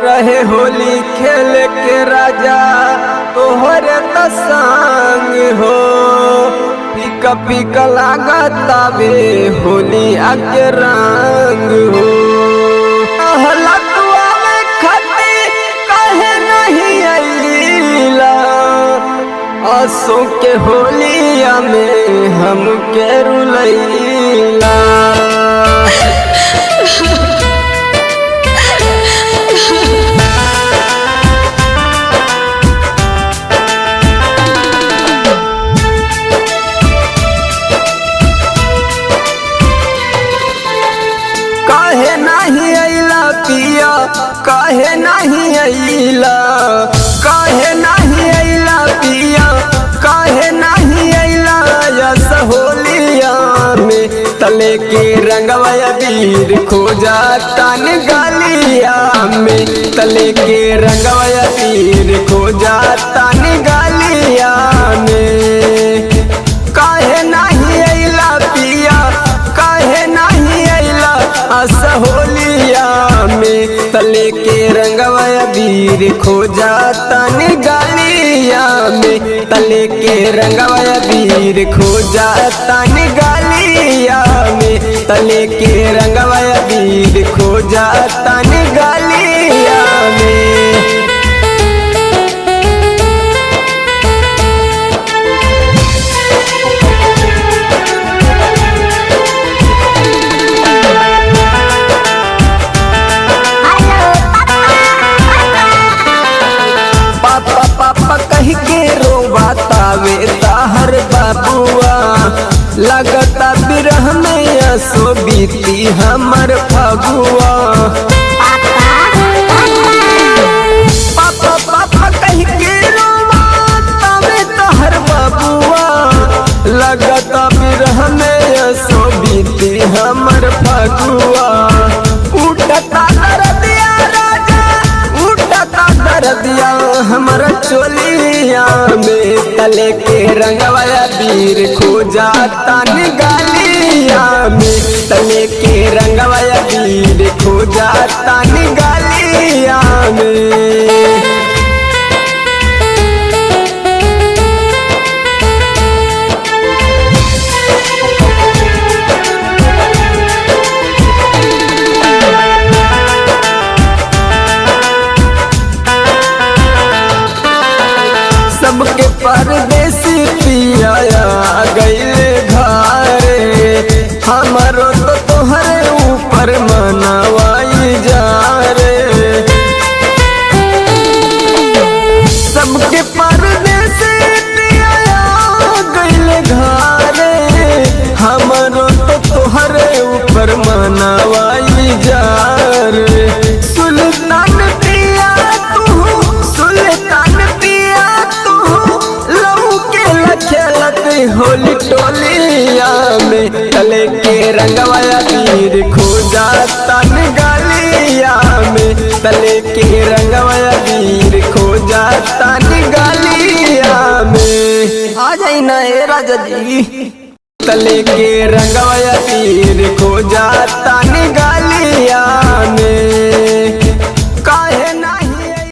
रहे होली खेल के राजा तोहरे तो संग हो। पीका पीका लागतावे होली आके रंग हो। लटुआ में खती कहे नहीं अइला आंसू के होलिया में हम के रुलैला। काहे नहीं अइला पिया काहे नहीं अइला, काहे नहीं अइला पिया काहे नहीं अइला। यस होलिया में तले के रंगवा वीर खोजा तन गालिया में, तले के रंगवा वीर खोजा तन गालिया में। काहे नहीं अइला पिया काहे नहीं अइला आस होलिया में, तले के रंगवा वीर खोजा तन गालिया में, तले के रंगवा वीर खोजा तन गालिया में, तले के रंगवा वीर खोजा तन गालिया में। कही के रोबातावे ताहर बाबुआ, लगता बिरह में असो बीती हमर फगुआ। पापा पापा कही के रोबातावे ताहर बाबुआ, लगता बिरह में असो बीती हमर फगुआ। उठता दर्दिया राजा उठता दर्दिया हमारा चोलिया में, तले के रंगवा वीर खोजा तन गालिया में, तले के रंगवा वीर खोजा तन गालिया में। सबके परदेसी पिया गईले घरे, हमारो तो तोहरे ऊपर मनावाई जा रे। सबके परदेसी पिया गईले घरे, हमारो तो तोहरे ऊपर मनावाई जा रे। सुल्तान पिया तू सुल्तान पिया होली टोलिया में, तले के रंगवा वीर खोजा तन गालिया में, तले के रंगवा वीर खोजा तन गालिया में। आ जाई ना ए राजा जी, तले के रंगवा वीर खोजा तन गालिया में।